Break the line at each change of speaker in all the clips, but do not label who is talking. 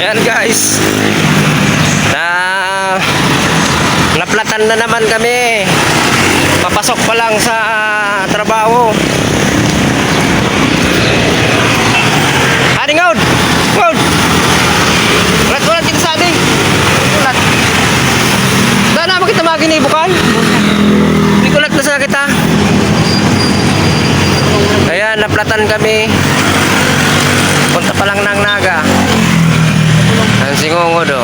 Ayan guys, naplatan na naman kami. Papasok pa lang sa trabaho. Aring out! Out! Ulat-ulat kita sa ating. Ulat. Daan na ba kita maginibukan? Hindi kulat na sa kita. Ayan, naplatan kami. Punta pa lang ng Naga. Ang singungo do.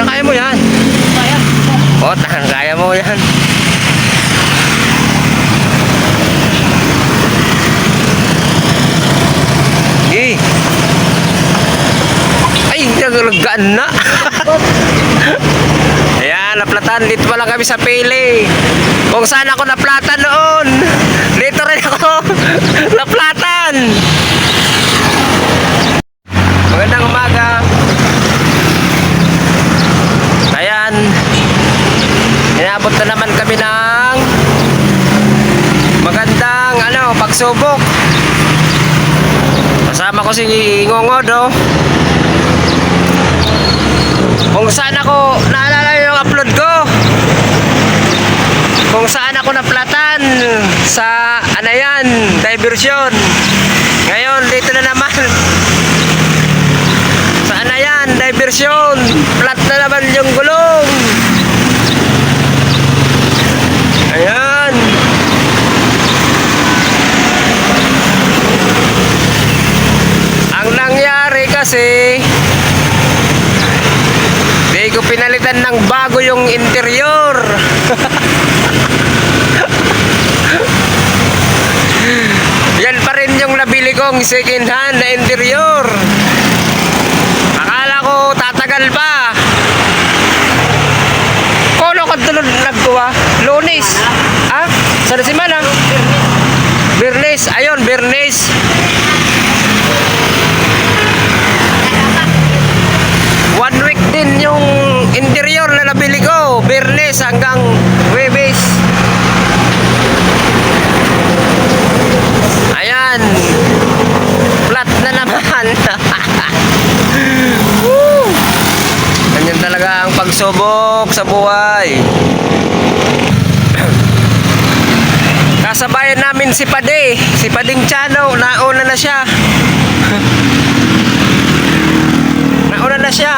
Kaya mo yan. O, kaya mo yan. Ay, nagalagaan na. Ayan, naplatan. Dito pa lang kami sa Pili. Kung saan ako naplatan noon, dito rin ako naplatan. Magandang umaga. Ayan, inaabot na naman kami ng magandang pagsubok. Kasama ko si Ngongodo. Kung saan ako, naalala yung upload ko, kung saan ako naplatan sa diversion. Ngayon dito na naman sa diversion. Plat na naman yung gulong. Ayan. Ang nangyari kasi, di ko pinalitan ng bago yung interior. Yan pa rin yung nabili kong second hand na interior. Akala ko tatagal pa. Kono ka tulad nagkuha? Lunes. Ah? Sana si Manang? Birnes. Ayun, Birnes. One week din yung interior na nabili ko. Birnes hanggang Webes. Ayan. Flat na naman. Ganyan talaga ang pagsubok sa buhay. Kasabayan namin si Pade. Si Pading Chano. Nauna na siya. Nauna na siya.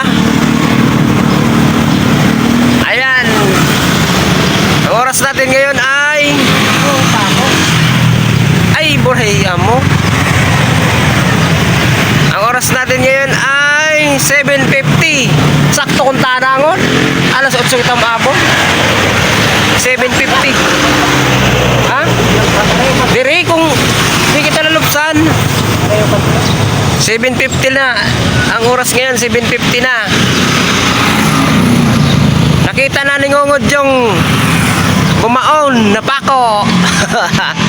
Ayan. Ang oras natin ngayon ay burhaya mo. Ang oras natin ngayon ay 7:50. Sakto kung tanangon. Alas 8 kita maabot. 7:50. Ha? Diri kung hindi kita nalupsan. 7:50 na. Ang oras ngayon 7:50 na. Nakita na ni Ngongod yung bumaon na pako.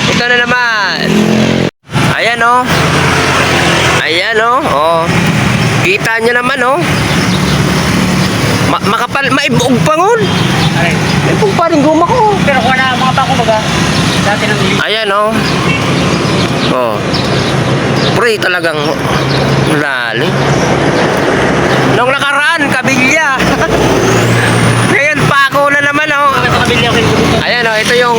Ito na naman. Ayan o. Ayan o. Oh. Kita nyo naman o. Makapal, maibuog pa ngon. Maibuog pa rin guma ko.
Pero kung na mga pako baga, dati nang
ayan o. Oh. Pre talagang lali. Nung nakaraan, kabilya. Ngayon pako na naman o. Ayan o, ito yung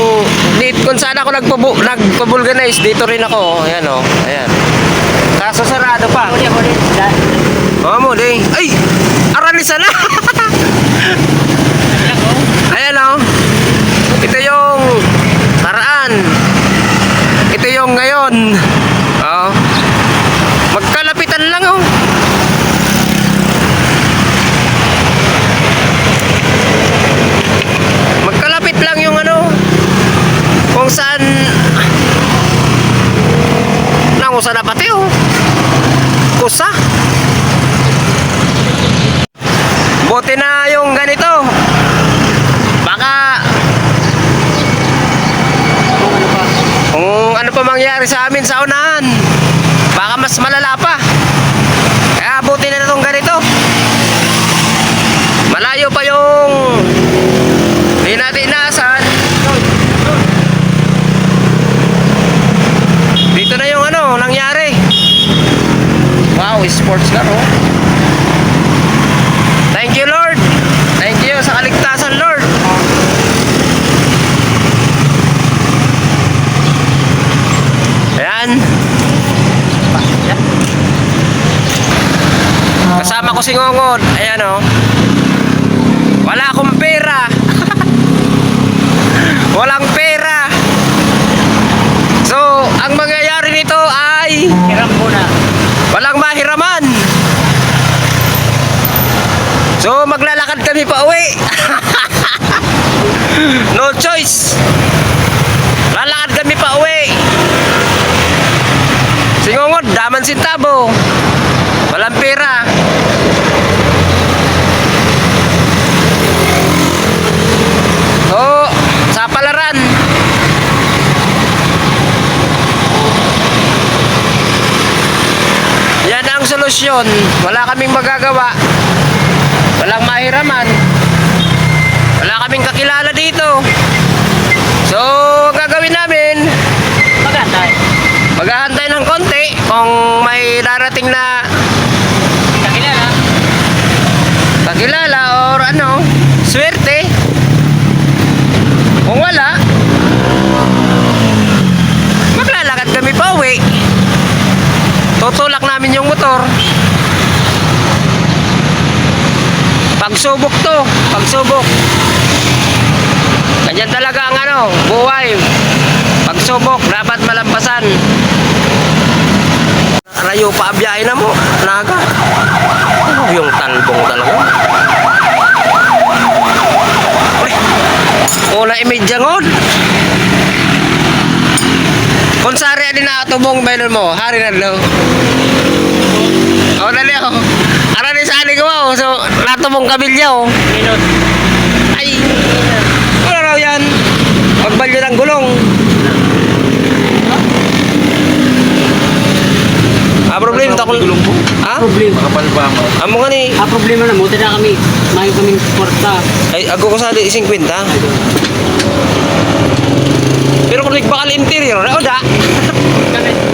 kung saan ako nagpabulganize, dito rin ako. Ayan o, ayan. Kaso sarado pa. Oo mo, di. Ay! Aranisa na! Ayan o. Ito yung karaan. Ito yung ngayon. Oo. Magkalapitan lang o. Magkalapit lang yung kung saan nangusa na pati o. Kusa. Buti na yung ganito. Baka kung ano pa mangyari sa amin sa unahan, baka mas malala pa. Kaya buti na itong ganito. Malayo pa yung hindi natin inaasahan. Dito na yung nangyari. Wow. Wow, sports car, oh. Thank you, Lord. Thank you sa kaligtasan, Lord. Ayan.
Yan.
Kasama ko si Ngongod. Ayan, oh. Wala akong pera. Walang pera. So, ang mangyayari nito ay
Hiram muna.
walang mahiraman. So, maglalakad kami pa uwi. No choice. Lalakad kami pa uwi. Singongod, daman sintabo. Walang pera. So, sa palaran. Yan ang solusyon. Wala kaming magagawa. Walang mahiraman. Wala kaming kakilala dito. So, ang gagawin namin,
Maganda eh.
maghahantay ng konti kung may darating na
Kakilala.
kakilala or ano, swerte. Kung wala, maglalakad kami pa uwi. Tutulak namin yung motor. Pagsubok to, pagsubok. Ganyan talaga ang ano, buhay. Pagsubok, dapat malampasan. Layo pa biyahe na mo, naga. Oh, yung talbong talaga. Uy, una imedya ngod. Kung sari din na tubong bailon mo, hari na daw. Oh, dali oh. Ara ni sa ani ko oh. So, natubong kabilya oh.
Minut.
Ay, ano raw yan? Magbalyo ng gulong. Problema ta kung
gulong po.
ha?
Problema.
Makapal ba mo?
Amo nga ni
Problema na mo. Tina kami. Mayo kaming porta.
ay ako ko sa 50. Pero kung nagbakal interior, o da.
Kami.